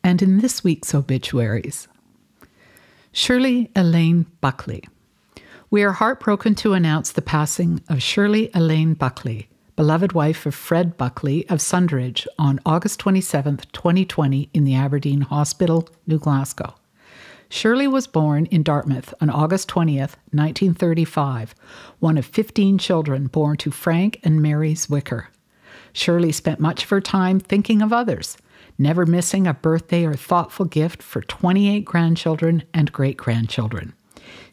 and in this week's obituaries. Shirley Elaine Buckley. We are heartbroken to announce the passing of Shirley Elaine Buckley, beloved wife of Fred Buckley of Sundridge, on August 27, 2020 in the Aberdeen Hospital, New Glasgow. Shirley was born in Dartmouth on August 20th, 1935, one of 15 children born to Frank and Mary Zwicker. Shirley spent much of her time thinking of others, never missing a birthday or thoughtful gift for 28 grandchildren and great-grandchildren.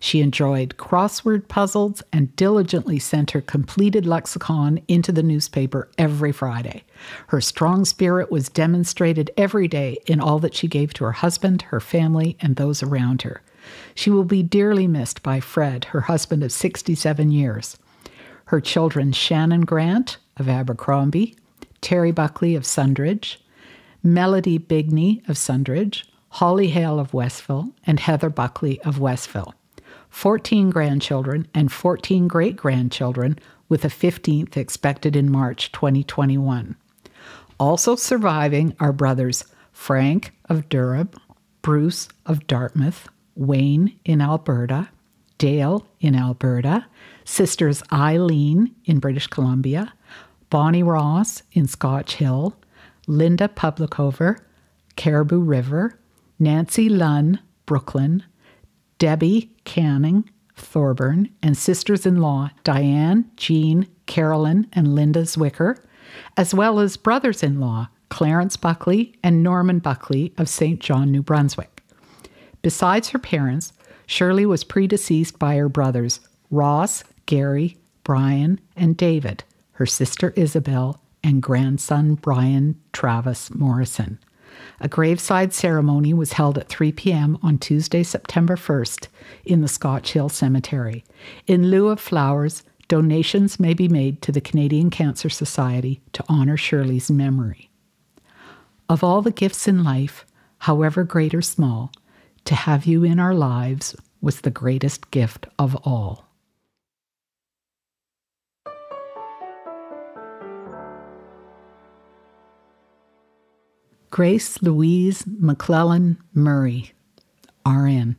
She enjoyed crossword puzzles and diligently sent her completed lexicon into the newspaper every Friday. Her strong spirit was demonstrated every day in all that she gave to her husband, her family, and those around her. She will be dearly missed by Fred, her husband of 67 years. Her children, Shannon Grant of Abercrombie, Terry Buckley of Sundridge, Melody Bigney of Sundridge, Holly Hale of Westville, and Heather Buckley of Westville. 14 grandchildren and 14 great-grandchildren, with a 15th expected in March 2021. Also surviving are brothers Frank of Durham, Bruce of Dartmouth, Wayne in Alberta, Dale in Alberta, sisters Eileen in British Columbia, Bonnie Ross in Scotch Hill, Linda Publicover, Caribou River, Nancy Lunn, Brooklyn, Debbie Canning, Thorburn, and sisters-in-law Diane, Jean, Carolyn, and Linda Zwicker, as well as brothers-in-law Clarence Buckley and Norman Buckley of St. John, New Brunswick. Besides her parents, Shirley was predeceased by her brothers Ross, Gary, Brian, and David, her sister Isabelle, and grandson Brian Travis Morrison. A graveside ceremony was held at 3 p.m. on Tuesday, September 1st in the Scotch Hill Cemetery. In lieu of flowers, donations may be made to the Canadian Cancer Society to honour Shirley's memory. Of all the gifts in life, however great or small, to have you in our lives was the greatest gift of all. Grace Louise Mcclellan Murray, RN.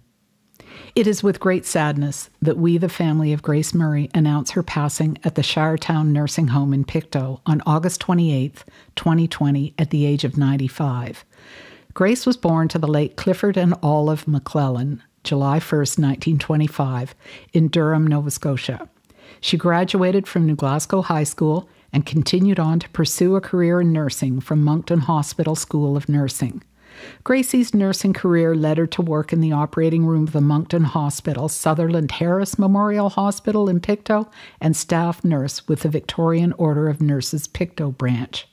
It is with great sadness that we, the family of Grace Murray, announce her passing at the Shiretown Nursing Home in Pictou on August 28, 2020, at the age of 95. Grace was born to the late Clifford and Olive Mcclellan, July 1, 1925, in Durham, Nova Scotia. She graduated from New Glasgow High School and continued on to pursue a career in nursing from Moncton Hospital School of Nursing. Gracie's nursing career led her to work in the operating room of the Moncton Hospital, Sutherland Harris Memorial Hospital in Pictou, and staff nurse with the Victorian Order of Nurses Pictou branch.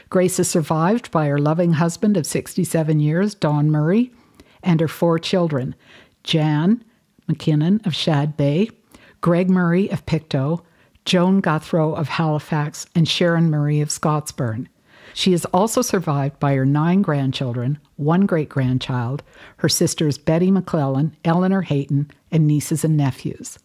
Grace is survived by her loving husband of 67 years, Don Murray, and her 4 children, Jan McKinnon of Shad Bay, Greg Murray of Pictou, Joan Guthrow of Halifax, and Sharon Murray of Scottsburn. She is also survived by her 9 grandchildren, 1 great-grandchild, her sisters Betty Mcclellan, Eleanor Hayton, and nieces and nephews.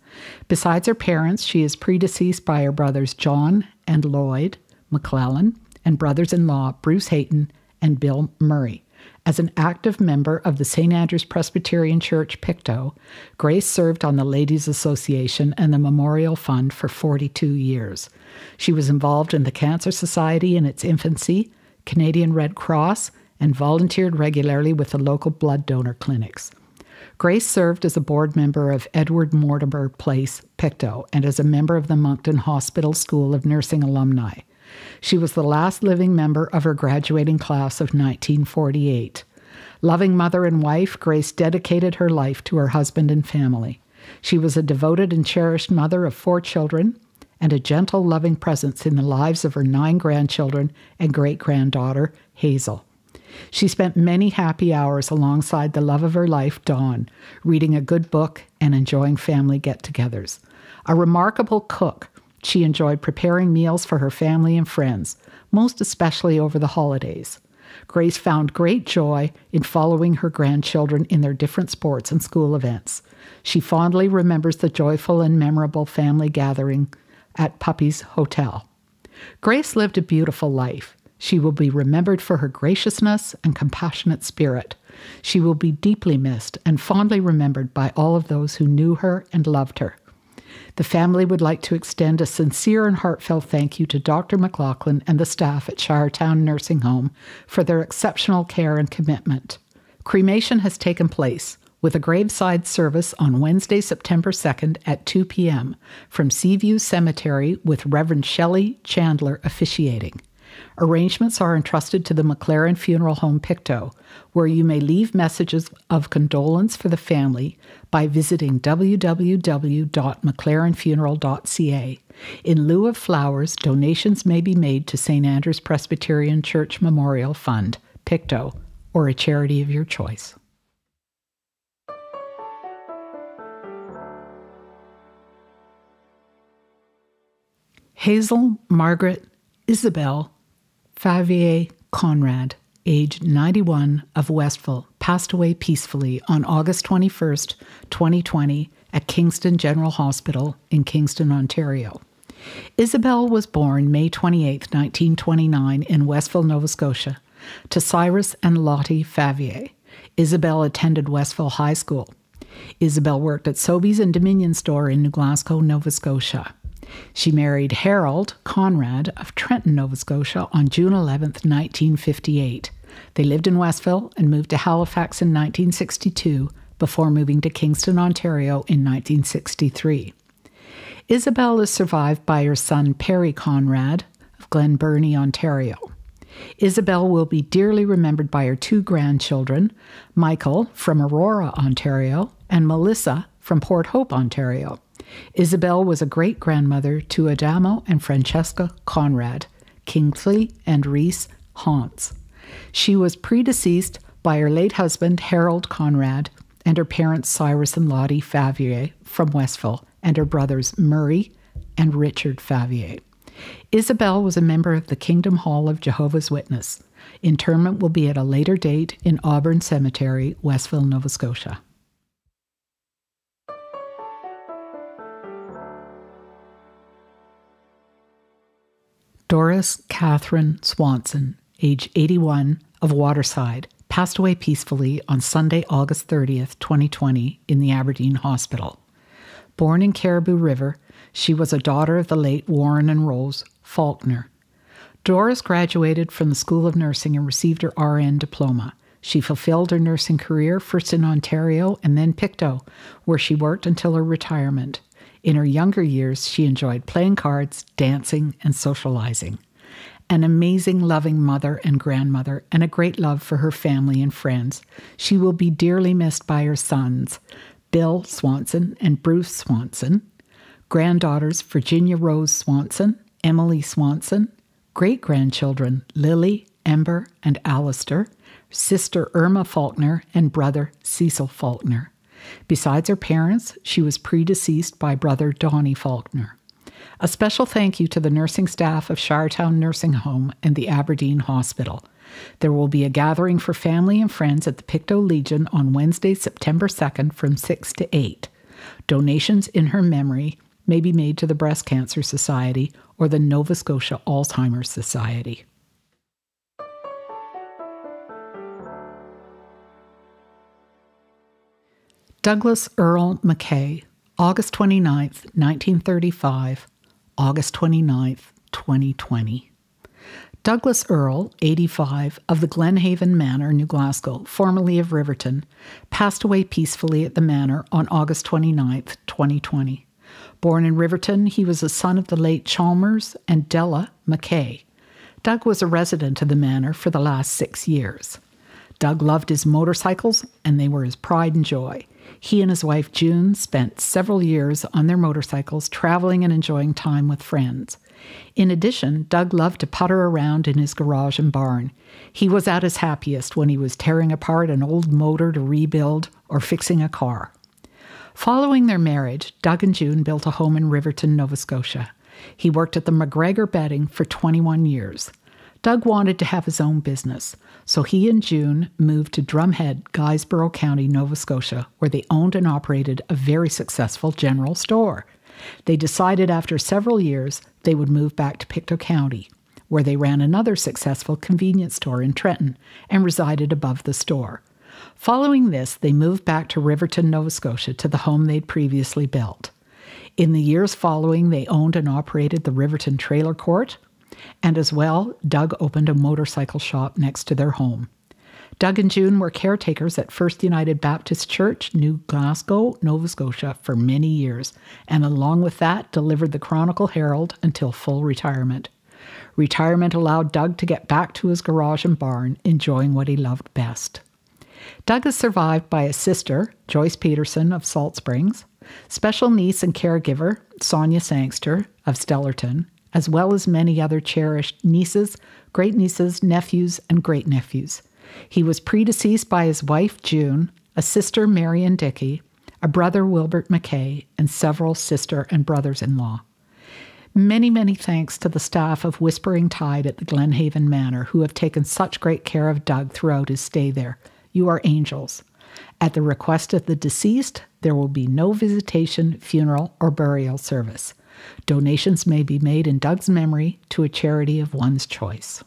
Besides her parents, she is predeceased by her brothers John and Lloyd Mcclellan and brothers-in-law Bruce Hayton and Bill Murray. As an active member of the St. Andrew's Presbyterian Church, Pictou, Grace served on the Ladies' Association and the Memorial Fund for 42 years. She was involved in the Cancer Society in its infancy, Canadian Red Cross, and volunteered regularly with the local blood donor clinics. Grace served as a board member of Edward Mortimer Place, Pictou, and as a member of the Moncton Hospital School of Nursing alumni. She was the last living member of her graduating class of 1948. Loving mother and wife, Grace dedicated her life to her husband and family. She was a devoted and cherished mother of 4 children and a gentle, loving presence in the lives of her 9 grandchildren and great-granddaughter, Hazel. She spent many happy hours alongside the love of her life, Dawn, reading a good book and enjoying family get-togethers. A remarkable cook, she enjoyed preparing meals for her family and friends, most especially over the holidays. Grace found great joy in following her grandchildren in their different sports and school events. She fondly remembers the joyful and memorable family gathering at Puppy's Hotel. Grace lived a beautiful life. She will be remembered for her graciousness and compassionate spirit. She will be deeply missed and fondly remembered by all of those who knew her and loved her. The family would like to extend a sincere and heartfelt thank you to Dr. Mcclellan and the staff at Shiretown Nursing Home for their exceptional care and commitment. Cremation has taken place, with a graveside service on Wednesday, September 2nd at 2 p.m. from Seaview Cemetery with Reverend Shelley Chandler officiating. Arrangements are entrusted to the Mcclellan Funeral Home Pictou, where you may leave messages of condolence for the family by visiting www.mcclellanfuneral.ca. In lieu of flowers, donations may be made to St. Andrew's Presbyterian Church Memorial Fund, Pictou, or a charity of your choice. Hazel Margaret Isabelle Favier Conrad, aged 91, of Westville, passed away peacefully on August 21st, 2020 at Kingston General Hospital in Kingston, Ontario. Isabelle was born May 28, 1929 in Westville, Nova Scotia, to Cyrus and Lottie Favier. Isabelle attended Westville High School. Isabelle worked at Sobeys and Dominion Store in New Glasgow, Nova Scotia. She married Harold Conrad of Trenton, Nova Scotia on June 11, 1958. They lived in Westville and moved to Halifax in 1962 before moving to Kingston, Ontario in 1963. Isabelle is survived by her son Perry Conrad of Glen Burnie, Ontario. Isabelle will be dearly remembered by her two grandchildren, Michael from Aurora, Ontario, and Melissa from Port Hope, Ontario. Isabelle was a great-grandmother to Adamo and Francesca Conrad, Kingsley and Reese Hauntz. She was predeceased by her late husband, Harold Conrad, and her parents, Cyrus and Lottie Favier from Westville, and her brothers, Murray and Richard Favier. Isabelle was a member of the Kingdom Hall of Jehovah's Witness. Interment will be at a later date in Auburn Cemetery, Westville, Nova Scotia. Doris Catherine Swanson, age 81, of Waterside, passed away peacefully on Sunday, August 30th, 2020, in the Aberdeen Hospital. Born in Caribou River, she was a daughter of the late Warren and Rose Faulkner. Doris graduated from the School of Nursing and received her RN diploma. She fulfilled her nursing career first in Ontario and then Pictou, where she worked until her retirement. In her younger years, she enjoyed playing cards, dancing, and socializing. An amazing, loving mother and grandmother, and a great love for her family and friends. She will be dearly missed by her sons, Bill Swanson and Bruce Swanson, granddaughters Virginia Rose Swanson, Emily Swanson, great-grandchildren Lily, Ember, and Alistair, sister Irma Faulkner, and brother Cecil Faulkner. Besides her parents, she was predeceased by brother Donnie Faulkner. A special thank you to the nursing staff of Shiretown Nursing Home and the Aberdeen Hospital. There will be a gathering for family and friends at the Pictou Legion on Wednesday, September 2nd from 6 to 8. Donations in her memory may be made to the Breast Cancer Society or the Nova Scotia Alzheimer's Society. Douglas Earl Mckay, August 29th, 1935, August 29th, 2020. Douglas Earl, 85, of the Glenhaven Manor, New Glasgow, formerly of Riverton, passed away peacefully at the manor on August 29th, 2020. Born in Riverton, he was a son of the late Chalmers and Della Mckay. Doug was a resident of the manor for the last 6 years. Doug loved his motorcycles, and they were his pride and joy. He and his wife June spent several years on their motorcycles, traveling and enjoying time with friends. In addition, Doug loved to putter around in his garage and barn. He was at his happiest when he was tearing apart an old motor to rebuild or fixing a car. Following their marriage, Doug and June built a home in Riverton, Nova Scotia. He worked at the McGregor Bedding for 21 years. Doug wanted to have his own business, so he and June moved to Drumhead, Guysborough County, Nova Scotia, where they owned and operated a very successful general store. They decided after several years they would move back to Pictou County, where they ran another successful convenience store in Trenton and resided above the store. Following this, they moved back to Riverton, Nova Scotia, to the home they'd previously built. In the years following, they owned and operated the Riverton Trailer Court, and as well, Doug opened a motorcycle shop next to their home. Doug and June were caretakers at First United Baptist Church, New Glasgow, Nova Scotia, for many years, and along with that, delivered the Chronicle Herald until full retirement. Retirement allowed Doug to get back to his garage and barn, enjoying what he loved best. Doug is survived by a sister, Joyce Peterson of Salt Springs, special niece and caregiver, Sonia Sangster of Stellarton, as well as many other cherished nieces, great-nieces, nephews, and great-nephews. He was predeceased by his wife, June, a sister, Marion Dickey, a brother, Wilbert Mckay, and several sister and brothers-in-law. Many, many thanks to the staff of Whispering Tide at the Glenhaven Manor, who have taken such great care of Doug throughout his stay there. You are angels. At the request of the deceased, there will be no visitation, funeral, or burial service. Donations may be made in Doug's memory to a charity of one's choice.